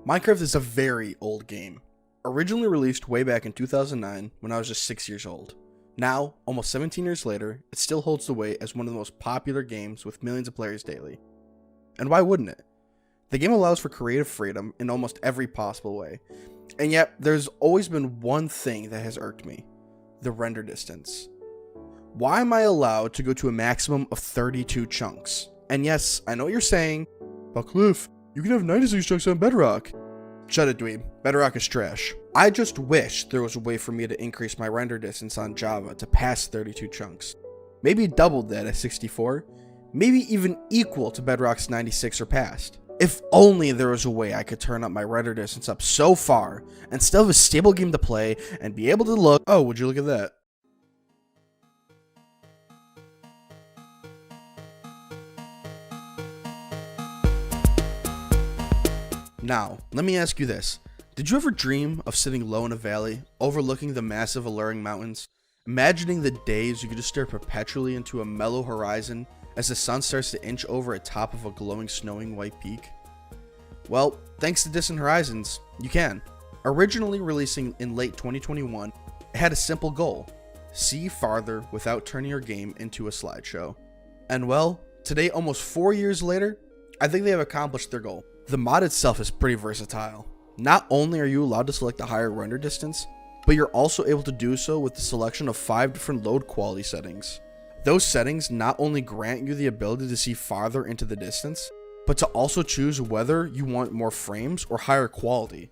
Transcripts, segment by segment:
Minecraft is a very old game. Originally released way back in 2009 when I was just 6 years old. Now, almost 17 years later, it still holds the weight as one of the most popular games with millions of players daily. And why wouldn't it? The game allows for creative freedom in almost every possible way. And yet, there's always been one thing that has irked me: the render distance. Why am I allowed to go to a maximum of 32 chunks? And yes, I know what you're saying, but Cliff, you can have 96 chunks on Bedrock. Shut it, dweeb. Bedrock is trash. I just wish there was a way for me to increase my render distance on Java to past 32 chunks. Maybe double that at 64. Maybe even equal to Bedrock's 96 or past. If only there was a way I could turn up my render distance up so far and still have a stable game to play and be able to look, oh, would you look at that? Now, let me ask you this. Did you ever dream of sitting low in a valley, overlooking the massive alluring mountains, imagining the days you could just stare perpetually into a mellow horizon as the sun starts to inch over at top of a glowing snowing white peak? Well, thanks to Distant Horizons, you can. Originally releasing in late 2021, it had a simple goal: see farther without turning your game into a slideshow. And well, today, almost 4 years later, I think they have accomplished their goal. The mod itself is pretty versatile. Not only are you allowed to select a higher render distance, but you're also able to do so with the selection of 5 different load quality settings. Those settings not only grant you the ability to see farther into the distance, but to also choose whether you want more frames or higher quality.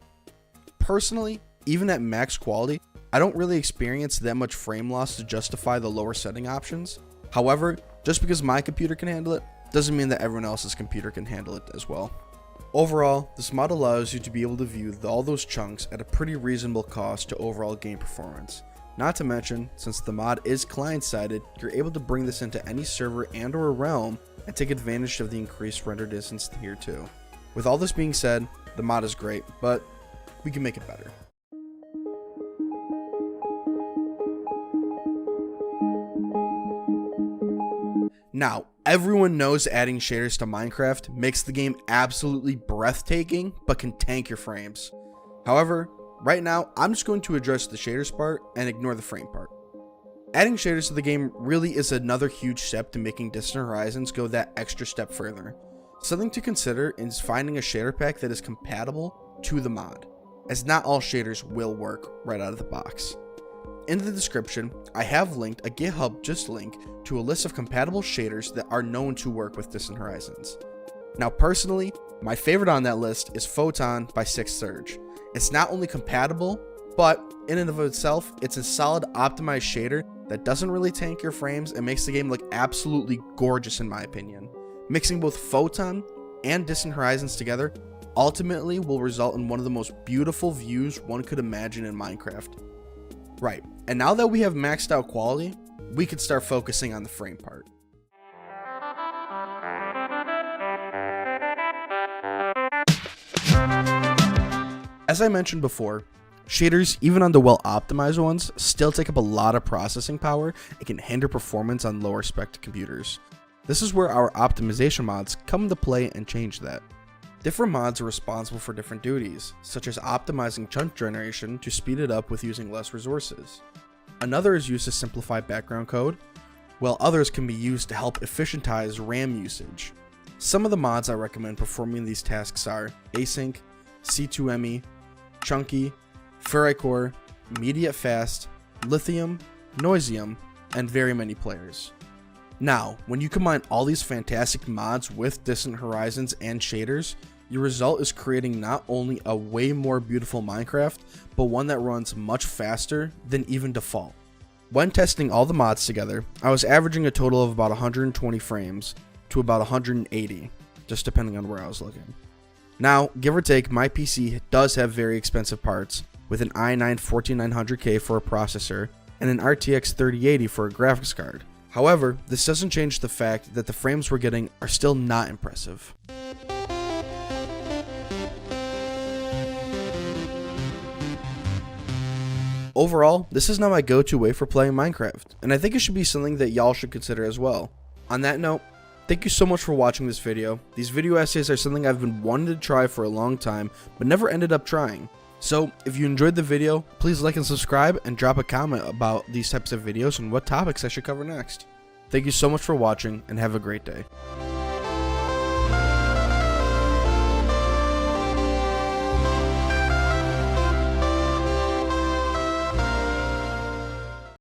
Personally, even at max quality, I don't really experience that much frame loss to justify the lower setting options. However, just because my computer can handle it, doesn't mean that everyone else's computer can handle it as well. Overall, this mod allows you to be able to view all those chunks at a pretty reasonable cost to overall game performance. Not to mention, since the mod is client-sided, you're able to bring this into any server and or realm and take advantage of the increased render distance here too. With all this being said, the mod is great, but we can make it better. Now, everyone knows adding shaders to Minecraft makes the game absolutely breathtaking, but can tank your frames. However, right now, I'm just going to address the shaders part and ignore the frame part. Adding shaders to the game really is another huge step to making Distant Horizons go that extra step further. Something to consider is finding a shader pack that is compatible to the mod, as not all shaders will work right out of the box. In the description, I have linked a GitHub just link to a list of compatible shaders that are known to work with Distant Horizons. Now personally, my favorite on that list is Photon by Sixth Surge. It's not only compatible, but in and of itself, it's a solid optimized shader that doesn't really tank your frames and makes the game look absolutely gorgeous in my opinion. Mixing both Photon and Distant Horizons together ultimately will result in one of the most beautiful views one could imagine in Minecraft. Right, and now that we have maxed out quality, we could start focusing on the frame part. As I mentioned before, shaders, even on the well-optimized ones, still take up a lot of processing power and can hinder performance on lower spec computers. This is where our optimization mods come into play and change that. Different mods are responsible for different duties, such as optimizing chunk generation to speed it up with using less resources. Another is used to simplify background code, while others can be used to help efficientize RAM usage. Some of the mods I recommend performing these tasks are Async, C2ME, Chunky, Ferricore, Immediate Fast, Lithium, Noisium, and very many players. Now, when you combine all these fantastic mods with Distant Horizons and shaders, your result is creating not only a way more beautiful Minecraft, but one that runs much faster than even default. When testing all the mods together, I was averaging a total of about 120 frames to about 180, just depending on where I was looking. Now, give or take, my PC does have very expensive parts, with an i9-14900K for a processor and an RTX 3080 for a graphics card. However, this doesn't change the fact that the frames we're getting are still not impressive. Overall, this is now my go-to way for playing Minecraft, and I think it should be something that y'all should consider as well. On that note, Thank you so much for watching this video. These video essays are something I've been wanting to try for a long time, but never ended up trying. So, if you enjoyed the video, please like and subscribe and drop a comment about these types of videos and what topics I should cover next. Thank you so much for watching and have a great day.